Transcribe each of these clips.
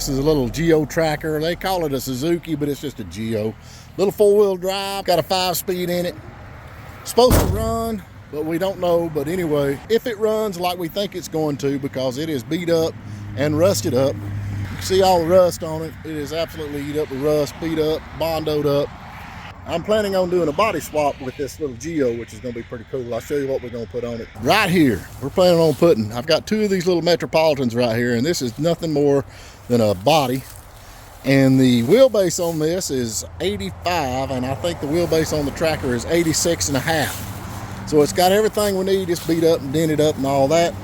This is a little Geo tracker. They call it a Suzuki, but it's just a Geo. Little 4-wheel drive, got a 5-speed in it. Supposed to run, but we don't know. But anyway, if it runs like we think it's going to, because it is beat up and rusted up. You can see all the rust on it. It is absolutely eat up with rust, beat up, bondoed up. I'm planning on doing a body swap with this little Geo, which is going to be pretty cool. I'll show you what we're going to put on it. Right here, we're planning on putting, I've got 2 of these little Metropolitans right here, and this is nothing more than a body. And the wheelbase on this is 85, and I think the wheelbase on the tracker is 86.5. So it's got everything we need. It's beat up and dented up and all that.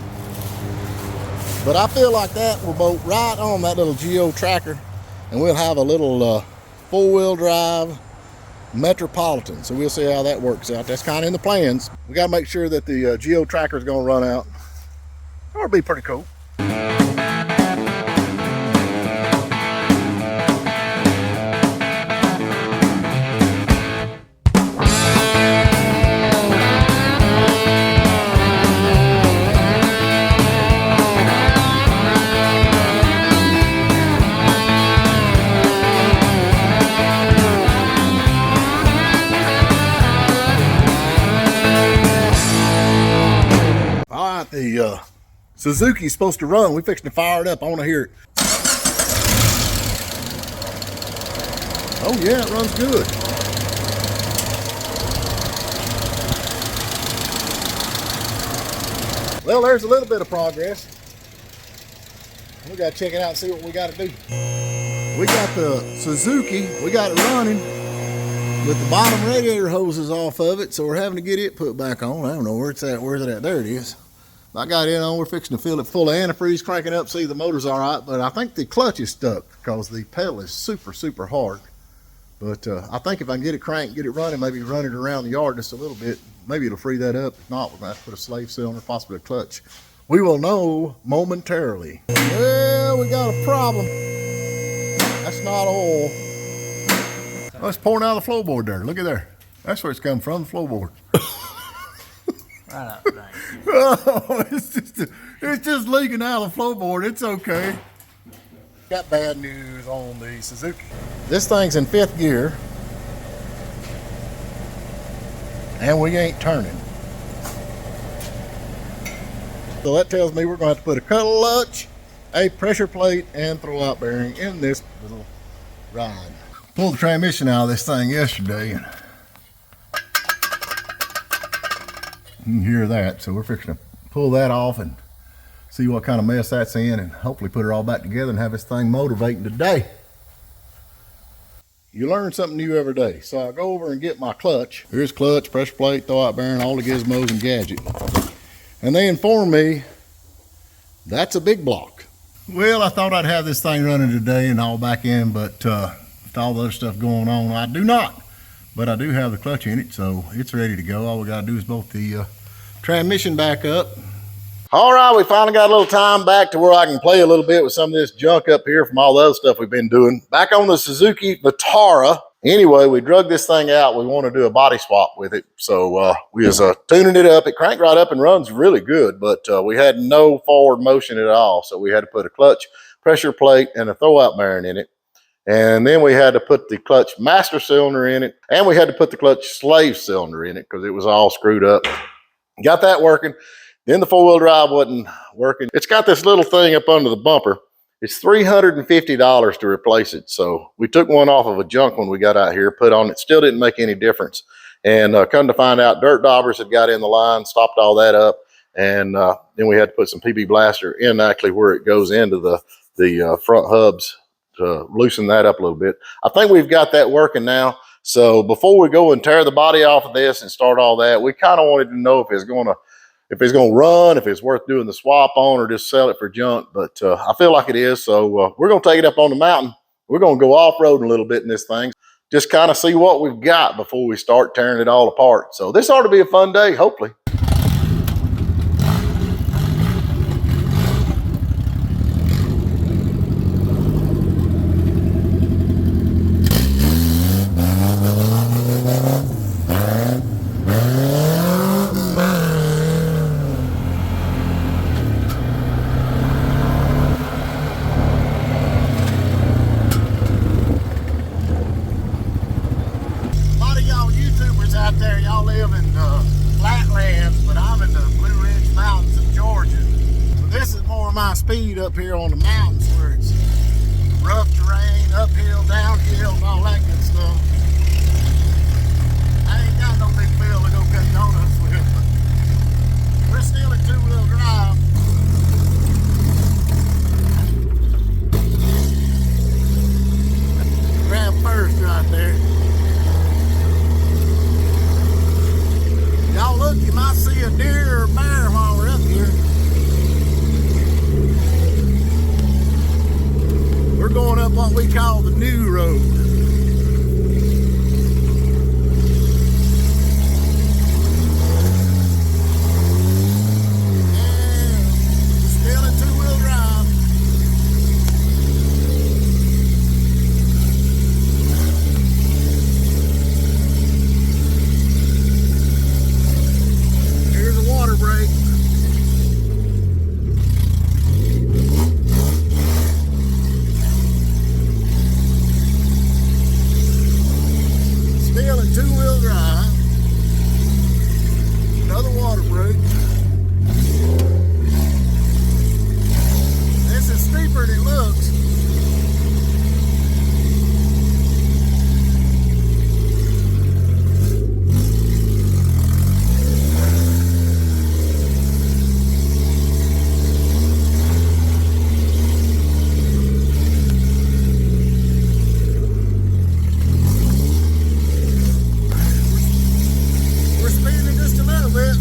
But I feel like that will bolt right on that little Geo tracker, and we'll have a little 4-wheel drive Metropolitan. So we'll see how that works out. That's kind of in the plans. We got to make sure that the Geo tracker is going to run out. That'll be pretty cool. The Suzuki's supposed to run. We're fixing to fire it up. I want to hear it. Oh yeah, it runs good. Well, there's a little bit of progress. We got to check it out and see what we got to do. We got the Suzuki. We got it running with the bottom radiator hoses off of it, so we're having to get it put back on. I don't know where it's at. Where's it at? There it is. I got it on. We're fixing to fill it full of antifreeze, cranking up, see the motor's all right, but I think the clutch is stuck because the pedal is super, super hard. But I think if I can get it cranked, get it running, maybe run it around the yard just a little bit, maybe it'll free that up. If not, we're going to have to put a slave cylinder, possibly a clutch. We will know momentarily. Well, we got a problem. That's not oil. Oh, it's pouring out of the floorboard there. Look at there. That's where it's coming from, the floorboard. Right up, right. Oh, it's just leaking out of the floorboard. It's okay. Got bad news on the Suzuki. This thing's in 5th gear, and we ain't turning. So that tells me we're going to have to put a clutch, a pressure plate, and throw-out bearing in this little ride. Pulled the transmission out of this thing yesterday, and you can hear that, so we're fixing to pull that off and see what kind of mess that's in, and hopefully put it all back together and have this thing motivating today. You learn something new every day. So I go over and get my clutch. Here's clutch, pressure plate, throw-out bearing, all the gizmos and gadget. And they inform me that's a big block. Well, I thought I'd have this thing running today and all back in, but with all the other stuff going on, I do not. But I do have the clutch in it, so it's ready to go. All we gotta do is bolt the transmission back up. All right, we finally got a little time back to where I can play a little bit with some of this junk up here from all the other stuff we've been doing. Back on the Suzuki Vitara. Anyway, we drug this thing out. We want to do a body swap with it. So we was tuning it up. It cranked right up and runs really good, but we had no forward motion at all. So we had to put a clutch, pressure plate, and a throw-out bearing in it. And then we had to put the clutch master cylinder in it, and we had to put the clutch slave cylinder in it because it was all screwed up. Got that working. Then the 4-wheel drive wasn't working. It's got this little thing up under the bumper. It's $350 to replace it. So we took one off of a junk when we got out here, put on it. Still didn't make any difference. And come to find out, dirt daubers had got in the line, stopped all that up. And then we had to put some PB Blaster in actually where it goes into the front hubs to loosen that up a little bit. I think we've got that working now. So before we go and tear the body off of this and start all that, we kind of wanted to know if it's going to run, if it's worth doing the swap on, or just sell it for junk. But I feel like it is. So we're going to take it up on the mountain. We're going to go off-roading a little bit in this thing. Just kind of see what we've got before we start tearing it all apart. So this ought to be a fun day, hopefully. speed up here on the mountains where it's rough terrain, uphill, downhill, and all that good stuff. I ain't got no big field to go cut donuts with, but we're still in two-wheel drive. Grab first right there. Y'all look, you might see a deer or a bear while we're up here. We're going up what we call the new road. And still in two-wheel drive. Here's a water break. Still in two-wheel drive. Another water break. This is steeper than it looks. We're speeding just a little bit.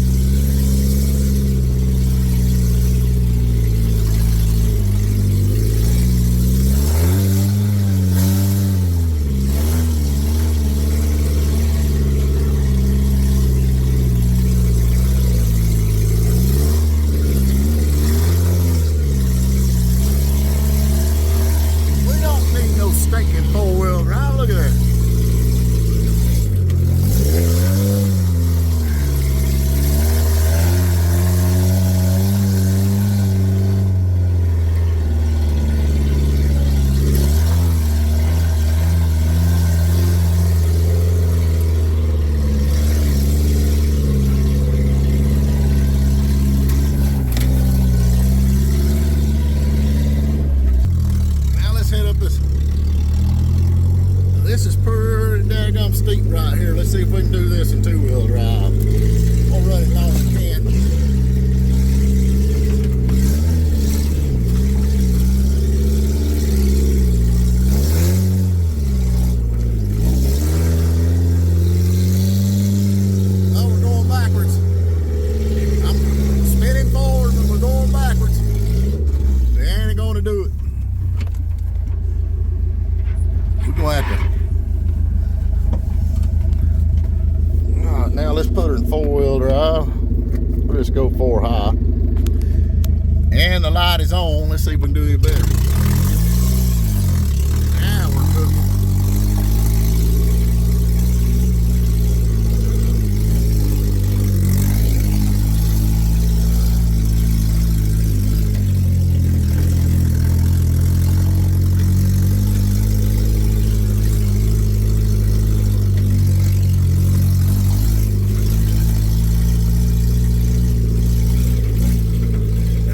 We don't need no stinking four-wheel drive. Look at that. Now let's head up this. This is pretty daggum steep right here. Let's see if we can do this in two-wheel drive. I'll run it long as I can. Oh, we're going backwards. I'm spinning forward, but we're going backwards. They ain't going to do it. We're going to have to. All right, now let's put her in four-wheel drive. We'll just go four high. And the light is on. Let's see if we can do it better. Now we're cooking. I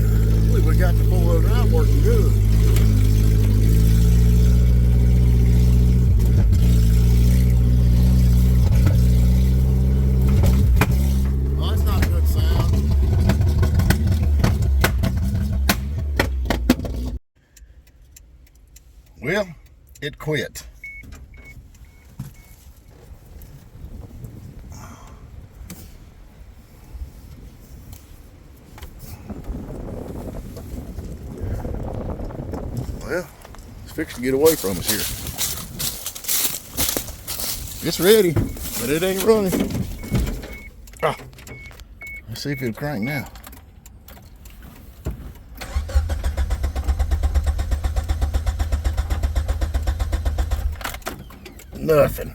believe we got the four-wheel drive working good. Oh, that's not a good sound. Well, it quit. Well, it's fixing to get away from us here. It's ready, but it ain't running. Ah, let's see if it'll crank now. Nothing.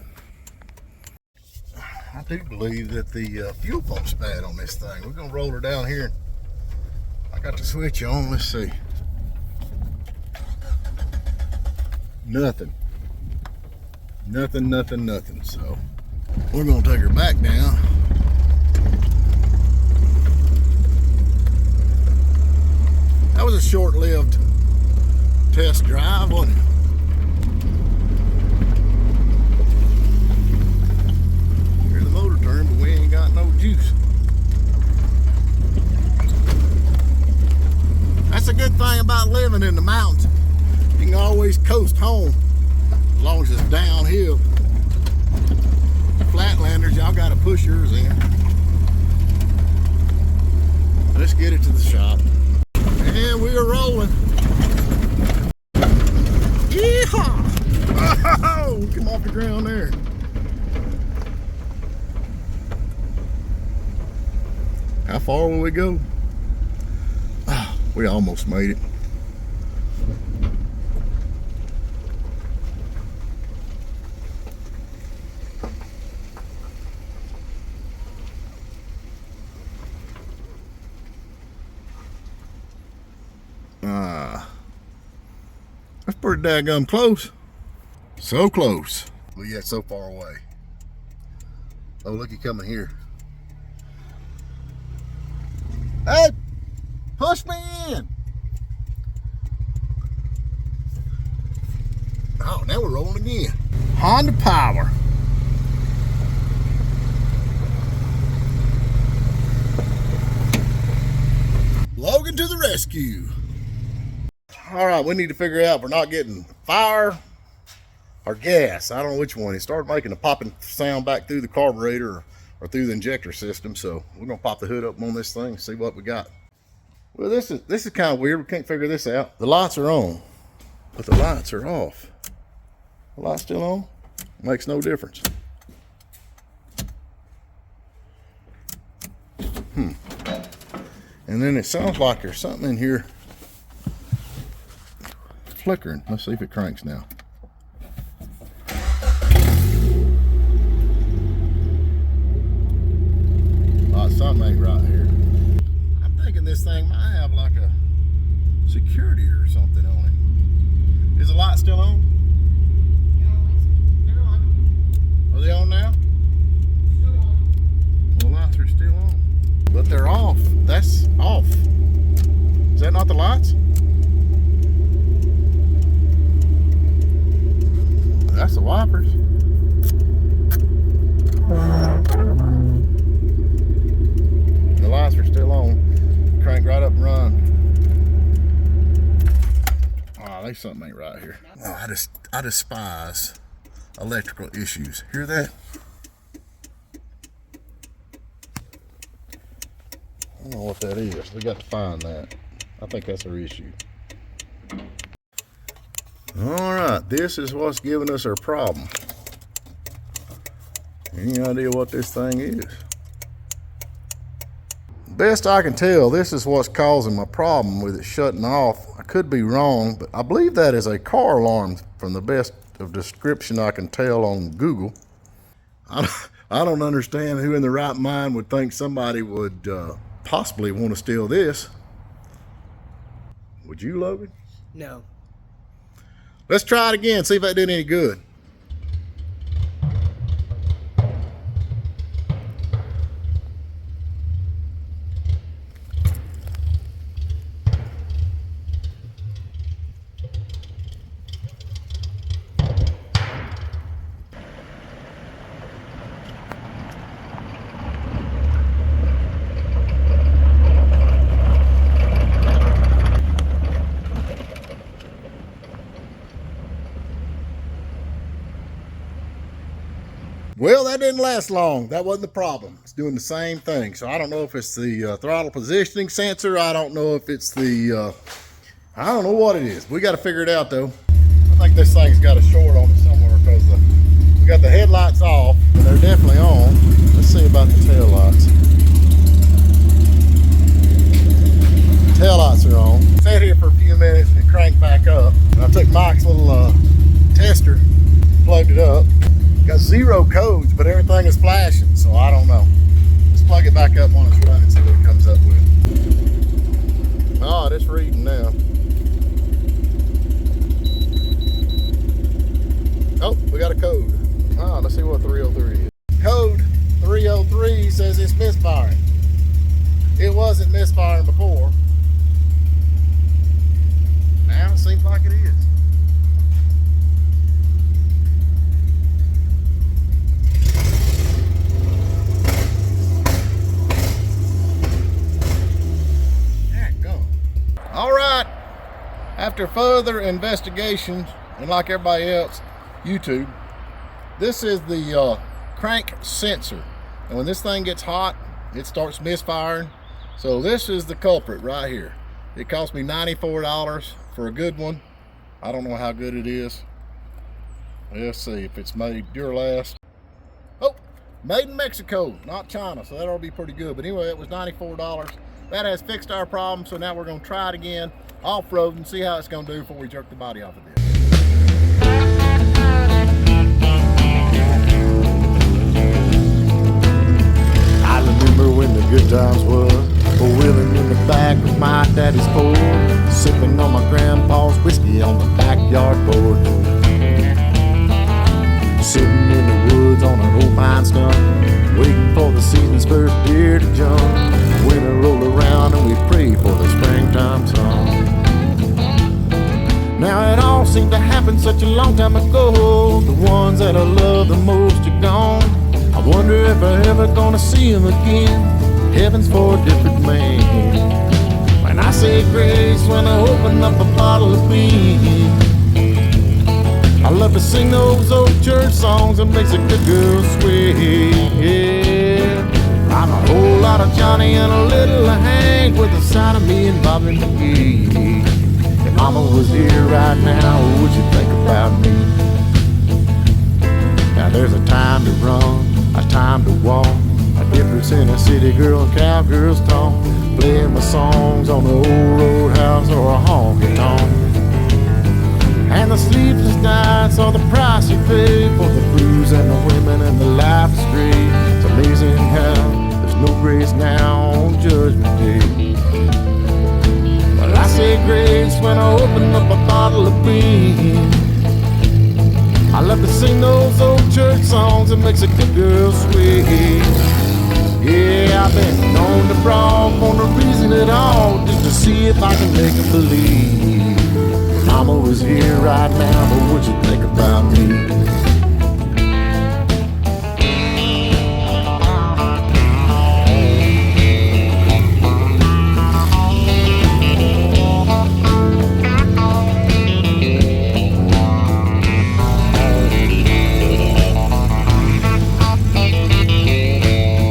I do believe that the fuel pump's bad on this thing. We're gonna roll her down here. I got the switch on. Let's see. Nothing. Nothing. So we're gonna take her back down. That was a short-lived test drive, wasn't it? Here's the motor turn, but we ain't got no juice. That's a good thing about living in the mountains. You can always coast home as long as it's downhill. Flatlanders, y'all gotta push yours in. Let's get it to the shop. And we are rolling. Yeehaw! Oh, come off the ground there. How far will we go? Oh, we almost made it. That's pretty daggum close. So close, but yet so far away. Oh, look, he coming here. Hey, push me in. Oh, now we're rolling again. Honda Power. Logan to the rescue. All right, we need to figure out if we're not getting fire or gas. I don't know which one. It started making a popping sound back through the carburetor or through the injector system. So we're gonna pop the hood up on this thing and see what we got. Well, this is kind of weird. We can't figure this out. The lights are on, but the lights are off. The light's still on. Makes no difference. And then it sounds like there's something in here flickering. Let's see if it cranks now. Oh, something ain't right here. I'm thinking this thing might have like a security or something on it. Is the light still on? They're on. Are they on now? Still on. Well, the lights are still on. But they're off. That's off. Is that not the lights? That's the wipers. The lights are still on. Crank right up and run. Oh, there's something ain't right here. Oh, I despise electrical issues. Hear that? I don't know what that is. We got to find that. I think that's our issue. All right, this is what's giving us our problem. Any idea what this thing is? Best I can tell, this is what's causing my problem with it shutting off. I could be wrong, but I believe that is a car alarm from the best of description I can tell on Google. I don't understand who in their right mind would think somebody would possibly want to steal this. Would you, Logan? No. Let's try it again, see if that did any good. Well, that didn't last long. That wasn't the problem. It's doing the same thing. So I don't know if it's the throttle positioning sensor. I don't know if it's the, I don't know what it is. We got to figure it out though. I think this thing's got a short on it somewhere because we got the headlights off and they're definitely on. Let's see about the tail lights. Tail lights are on. Sat here for a few minutes and it cranked back up. And I took Mike's little tester, plugged it up. Got 0 codes, but everything is flashing, so I don't know. Let's plug it back up when it's running and see what it comes up with. Oh, it's reading now. Oh, we got a code. Oh, let's see what 303 is. Code 303 says it's misfiring. It wasn't misfiring before. seems like it is. All right, after further investigation, and like everybody else, YouTube, this is the crank sensor. And when this thing gets hot, it starts misfiring. So this is the culprit right here. It cost me $94 for a good one. I don't know how good it is. Let's see if it's made Duralast. Oh, made in Mexico, not China, so that'll be pretty good. But anyway, it was $94. That has fixed our problem, so now we're gonna try it again off-road and see how it's gonna do before we jerk the body off of this. I remember when the good times was wheeling in the back of my daddy's Ford, sipping on my grandpa's whiskey on the backyard board, sitting in the woods on an old pine stump, waiting for the season's first deer to jump. Winter roll around and we pray for the springtime sun. Now it all seemed to happen such a long time ago. The ones that I love the most are gone. I wonder if I ever gonna see them again. Heaven's for a different man. When I say grace, when I open up a bottle of beer, I love to sing those old church songs that makes a good girl swear. I'm a whole lot of Johnny and a little of Hank, with the side of me and Bobby McGee. If Mama was here right now, what would you think about me? Now there's a time to run, a time to walk, a difference in a city girl and cowgirl's talk. Playing my songs on the old roadhouse or a honky tonk. And the sleepless nights are the price you pay for the booze and the women and the life is great. It's amazing how there's no grace now on Judgment Day. Well, I say grace when I open up a bottle of beer. I love to sing those old church songs that makes a good girl sweet. Yeah, I've been known to brawl for no reason at all, just to see if I can make them believe. Mama was here right now, but what'd you think about me?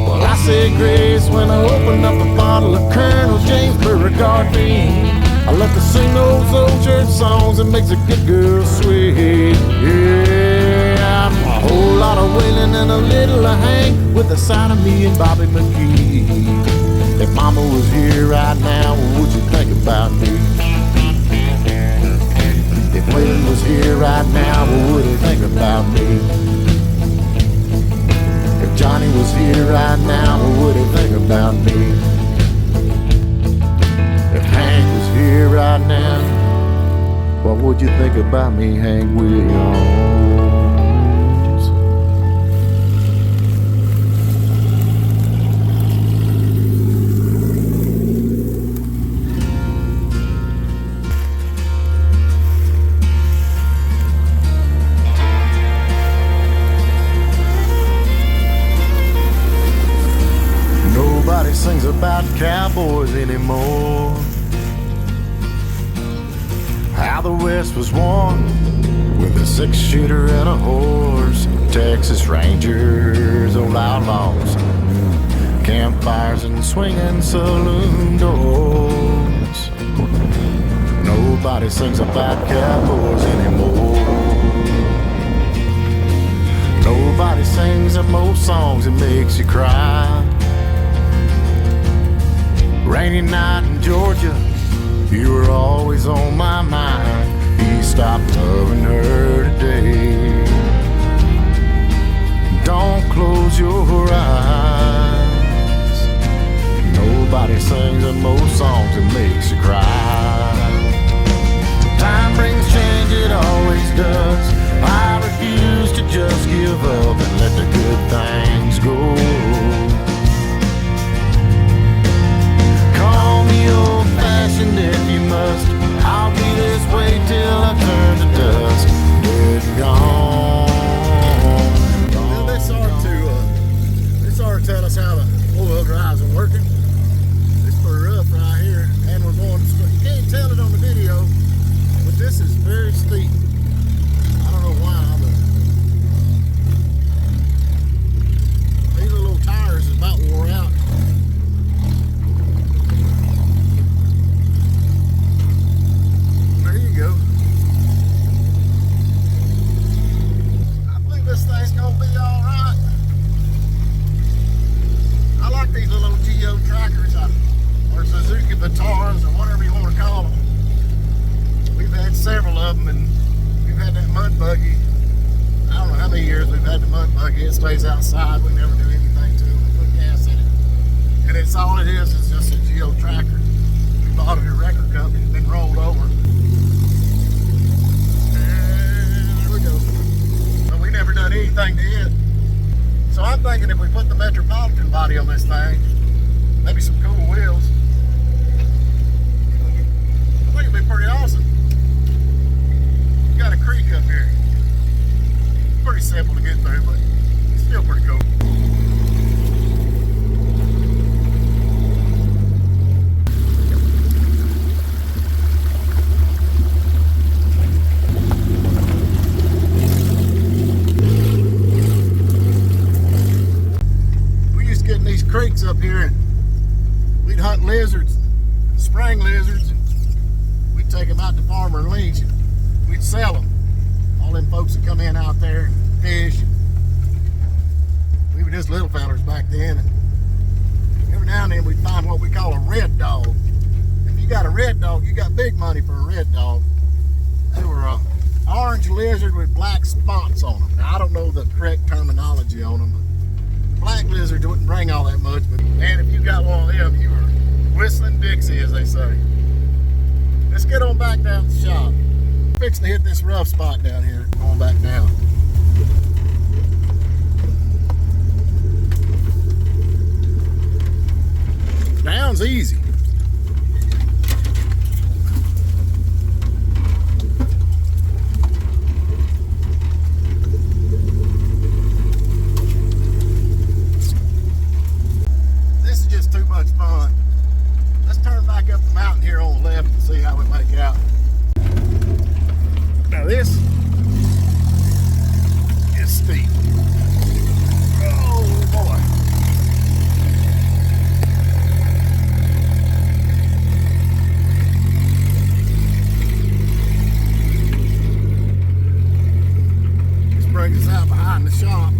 Well, I say grace when I open up a bottle of Colonel James Beauregard bean. I love to sing those old church songs that makes a good girl sweet. Yeah, I'm a whole lot of Waylon and a little of Hank, with the side of me and Bobby McGee. If Mama was here right now, what would you think about me? If Waylon was here right now, what would he think about me? If Johnny was here right now, what would he think about me? If Hank was here right now, what would you think about me, Hank Williams? Nobody sings about cowboys anymore. How the West was won with a six-shooter and a horse. Texas Rangers, old outlaws, campfires and swinging saloon doors. Nobody sings about cowboys anymore. Nobody sings them old songs that makes you cry. Rainy night in Georgia, you were always on my mind. He stopped loving her today. Don't close your eyes. Nobody sings them old songs that makes you cry. Time brings change, it always does. I refuse to just give up and let the good things go. Call me old-fashioned if you must. I'll be this way mud buggy. I don't know how many years we've had the mud buggy. It stays outside. We never do anything to it. We put gas in it. And it's all it is just a geo tracker. We bought it at a record company. It's been rolled over. And there we go. But we never done anything to it. So I'm thinking if we put the Metropolitan body on this thing, maybe some cool wheels, I think it'd be pretty awesome. Got a creek up here. Pretty simple to get through, but it's still pretty cool. We used to get in these creeks up here and we'd hunt lizards, spring lizards. We'd take them out to Farmer and Lynch and we'd sell them. All them folks that come in out there and fish. We were just little fellers back then. And every now and then we'd find what we call a red dog. If you got a red dog, you got big money for a red dog. They were an orange lizard with black spots on them. Now, I don't know the correct terminology on them, but black lizards wouldn't bring all that much. But man, if you got one of them, you were whistling Dixie, as they say. Let's get on back down to the shop. Fixing to hit this rough spot down here, going back down. Down's easy. This is just too much fun. Let's turn back up the mountain here on the left and see how we make out. Now this is steep. Oh boy. This brings us out behind the shop.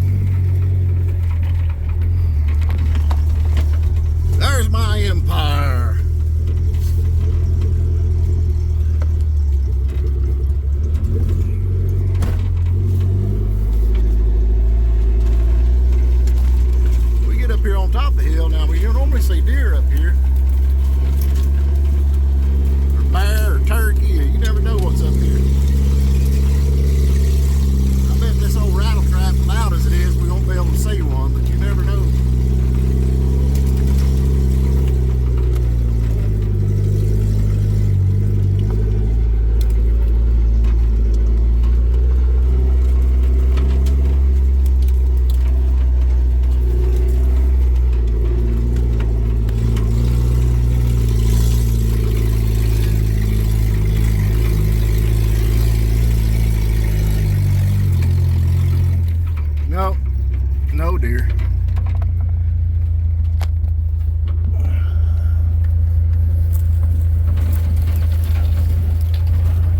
There's my empire. On top of the hill. Now we don't normally see deer up here, or bear, or turkey, or you never know what's up here. I bet this old rattle trap, loud as it is, we won't be able to see one, but you never know. No deer.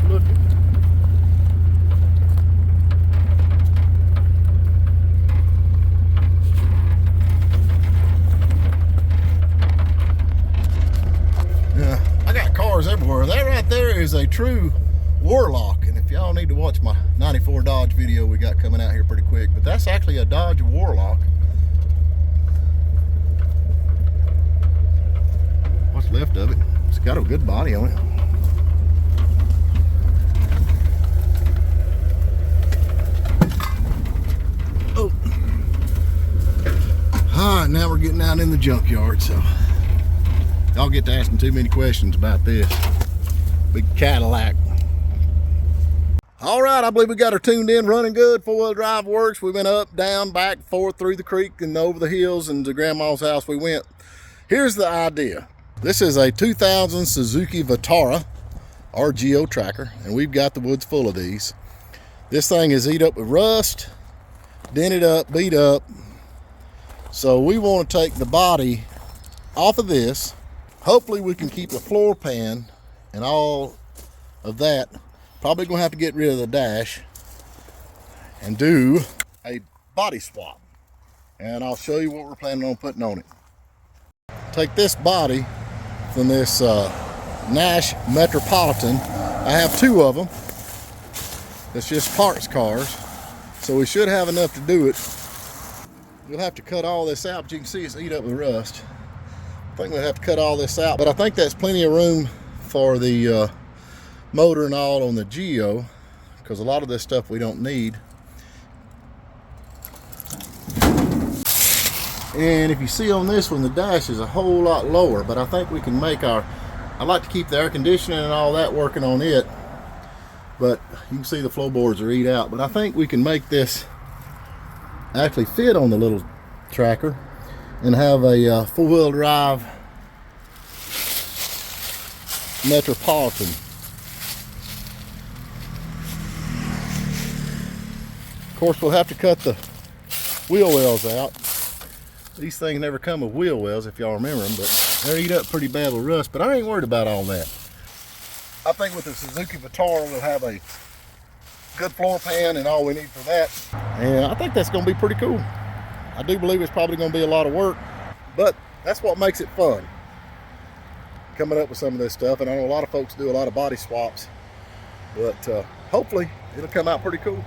Look. Yeah, I got cars everywhere. That right there is a true Warlock, and if y'all need to watch my 94 Dodge video we got coming out here pretty quick, but that's actually a Dodge Warlock. What's left of it? It's got a good body on it. Oh. Alright, now we're getting out in the junkyard, so y'all get to asking too many questions about this big Cadillac. All right, I believe we got her tuned in, running good. Four-wheel drive works. We went up, down, back, forth, through the creek, and over the hills, and to Grandma's house we went. Here's the idea. This is a 2000 Suzuki Vitara RGO tracker, and we've got the woods full of these. This thing is eat up with rust, dented up, beat up. So we want to take the body off of this. Hopefully we can keep the floor pan and all of that. Probably gonna have to get rid of the dash and do a body swap. And I'll show you what we're planning on putting on it. Take this body from this Nash Metropolitan. I have two of them. that's just parts cars. So we should have enough to do it. We'll have to cut all this out, but you can see it's eat up with rust. I think we'll have to cut all this out, but I think that's plenty of room for the motor and all on the Geo, because a lot of this stuff we don't need. And if you see on this one, the dash is a whole lot lower, but I think we can make our, I like to keep the air conditioning and all that working on it, but you can see the floorboards are eat out. But I think we can make this actually fit on the little tracker and have a four-wheel drive Metropolitan. Of course, we'll have to cut the wheel wells out. These things never come with wheel wells, if y'all remember them, but they're eat up pretty bad with rust, but I ain't worried about all that. I think with the Suzuki Vitara, we'll have a good floor pan and all we need for that. And I think that's gonna be pretty cool. I do believe it's probably gonna be a lot of work, but that's what makes it fun, coming up with some of this stuff. And I know a lot of folks do a lot of body swaps, but hopefully it'll come out pretty cool.